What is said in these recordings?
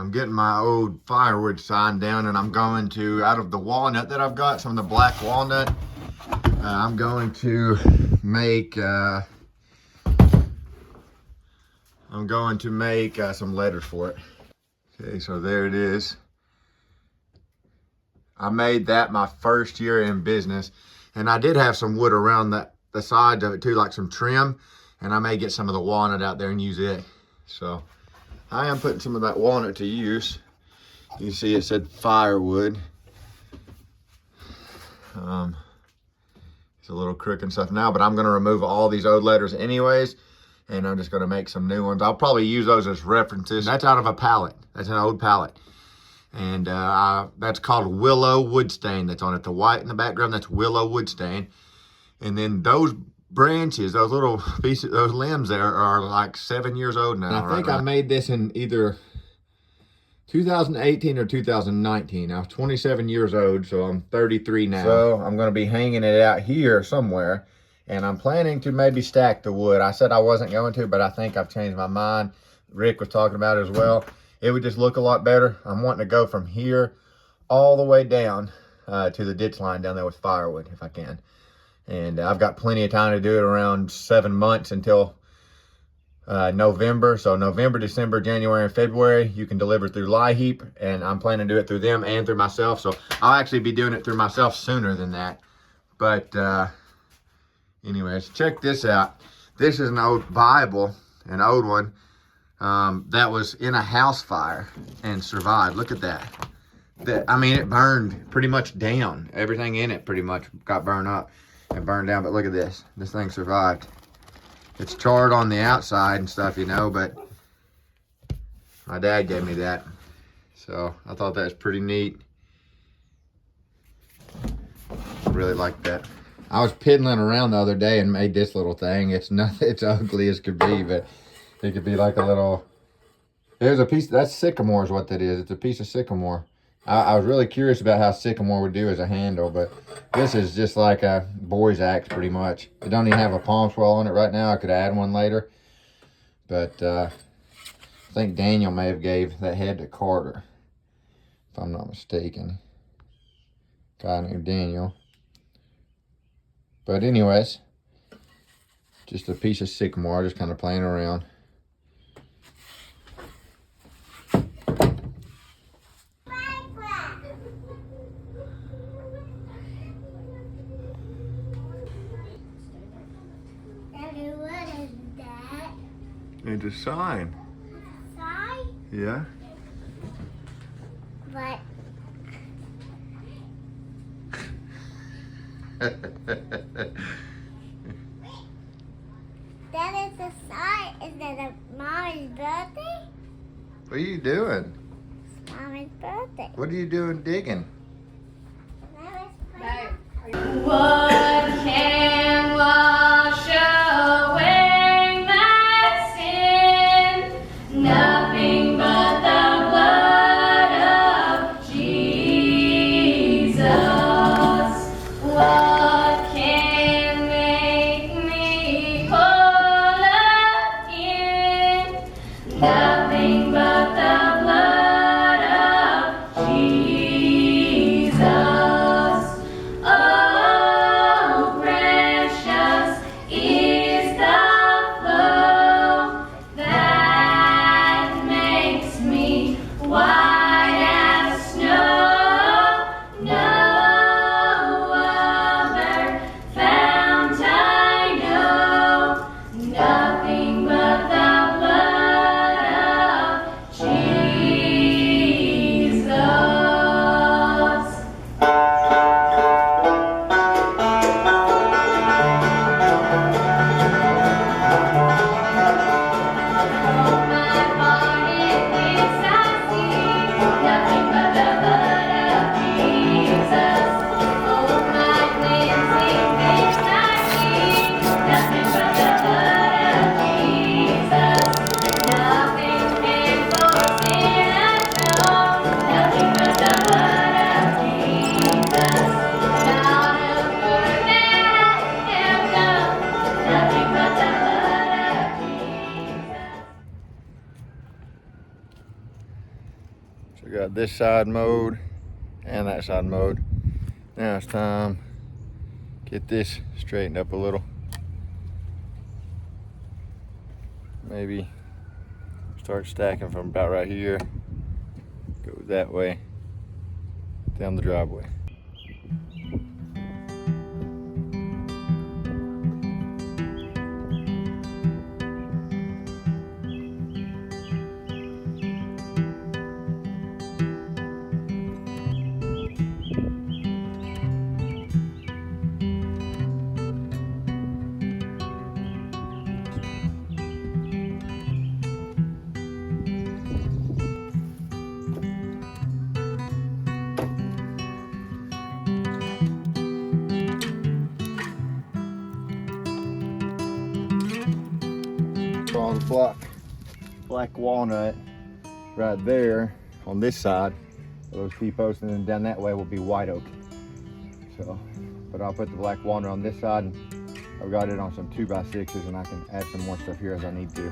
I'm getting my old firewood sign down, and I'm going to, out of the walnut that I've got, some of the black walnut, I'm going to make some letters for it. Okay, so there it is. I made that my first year in business, and I did have some wood around the sides of it too, like some trim, and I may get some of the walnut out there and use it. So I am putting some of that walnut to use. You see it said firewood. It's a little crook and stuff now, but I'm gonna remove all these old letters anyways, and I'm just gonna make some new ones. I'll probably use those as references. That's out of a pallet. That's an old pallet. And that's called willow wood stain that's on it. The white in the background, that's willow wood stain. And then those branches, those little pieces, those limbs there are like 7 years old now. And I think I made this in either 2018 or 2019. I was 27 years old, so I'm 33 now. So I'm gonna be hanging it out here somewhere, and I'm planning to maybe stack the wood. I said I wasn't going to, but I think I've changed my mind. Rick was talking about it as well. It would just look a lot better. I'm wanting to go from here all the way down to the ditch line down there with firewood, if I can. And I've got plenty of time to do it, around 7 months until November. So November, December, January, and February, you can deliver through Lie Heap, and I'm planning to do it through them and through myself. So I'll actually be doing it through myself sooner than that. But anyways, check this out. This is an old Bible, an old one, that was in a house fire and survived. Look at that. I mean, it burned pretty much down. Everything in it pretty much got burned up and burned down. But look at this. This thing survived. It's charred on the outside and stuff, you know, but my dad gave me that. So I thought that was pretty neat. I really like that. I was piddling around the other day and made this little thing. It's nothing, it's ugly as could be, but it could be like a little, there's a piece, that's sycamore is what that is. It's a piece of sycamore. I was really curious about how sycamore would do as a handle, but this is just like a boy's axe pretty much. It don't even have a palm swell on it right now. I could add one later. But I think Daniel may have gave that head to Carter, if I'm not mistaken. Guy named Daniel. But anyways, just a piece of sycamore, just kind of playing around. It's a sign. Sign? Yeah. But that is a sign. Is that a Mommy's birthday? What are you doing? It's Mommy's birthday. What are you doing digging? What can wash away my sin? Nothing but the blood of Jesus. What can make me whole again? Nothing but the blood of Jesus. Oh, precious is the flow that makes me white as snow. No other fount I know. Nothing but the blood We got this side mowed and that side mowed. Now it's time to get this straightened up a little. Maybe start stacking from about right here, go that way, down the driveway. On the black walnut right there on this side of those T-posts, and then down that way will be white oak. So, but I'll put the black walnut on this side, and I've got it on some 2x6s, and I can add some more stuff here as I need to.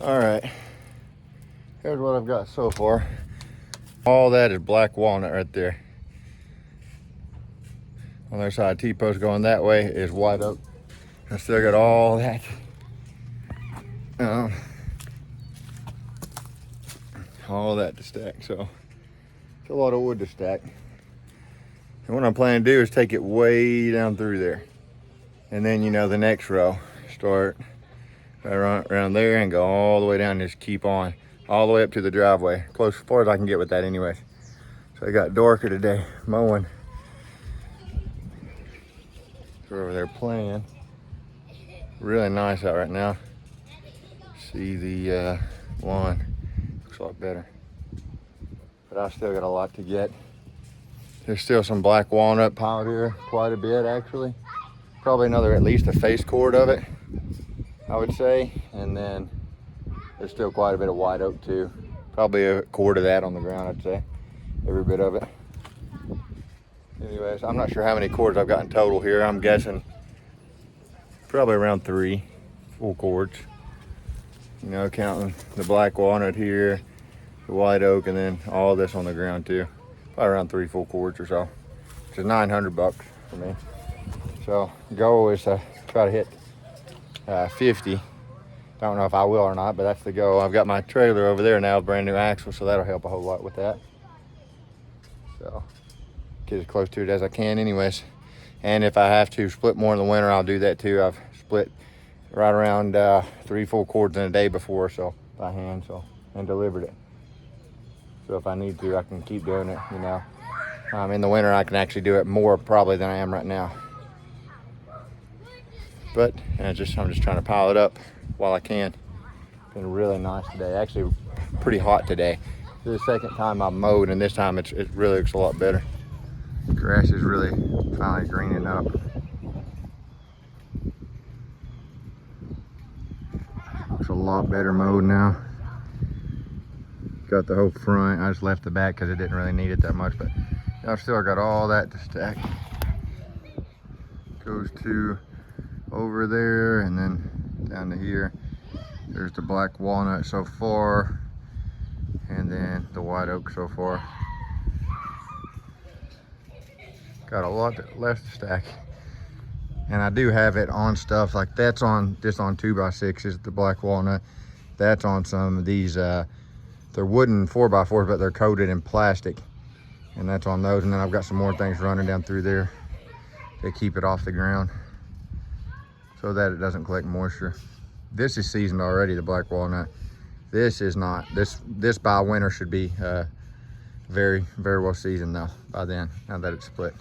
All right, here's what I've got so far. All that is black walnut right there. On the other side, T-post going that way is white oak. I still got all that. All that to stack, so it's a lot of wood to stack. And what I'm planning to do is take it way down through there. And then, you know, the next row, start right around there and go all the way down and just keep on all the way up to the driveway, close as far as I can get with that anyways. So I got Dorker today mowing. We're over there playing. Really nice out right now. See the lawn, looks a lot better. But I still got a lot to get. There's still some black walnut piled here, quite a bit actually. Probably another at least a face cord of it, I would say. And then there's still quite a bit of white oak too. Probably a cord of that on the ground, I'd say. Every bit of it. Anyways, I'm not sure how many cords I've got in total here. I'm guessing probably around 3 full cords. You know, counting the black walnut here, the white oak, and then all this on the ground too. Probably around 3 full cords or so, which is $900 for me. So goal is to try to hit 50. Don't know if I will or not, but that's the goal. I've got my trailer over there now, brand new axle, so that'll help a whole lot with that. So get as close to it as I can anyways. And if I have to split more in the winter, I'll do that too. I've split right around 3 full cords in a day before, so by hand, and delivered it. So if I need to, I can keep doing it, you know. In the winter, I can actually do it more probably than I am right now. But I'm just trying to pile it up while I can. Been really nice today. Actually, pretty hot today. This is the second time I've mowed, and this time it really looks a lot better. The grass is really finally greening up. Looks a lot better mowed now. Got the whole front. I just left the back because it didn't really need it that much, but I still got all that to stack. Goes to over there and then down to here. There's the black walnut so far, and then the white oak so far. Got a lot left to stack. And I do have it on stuff like that's on just on 2x6s, the black walnut. That's on some of these, they're wooden 4x4s, but they're coated in plastic. And that's on those. And then I've got some more things running down through there to keep it off the ground so that it doesn't collect moisture. This is seasoned already, the black walnut. This is not. This by winter should be very, very well seasoned though by then, now that it's split.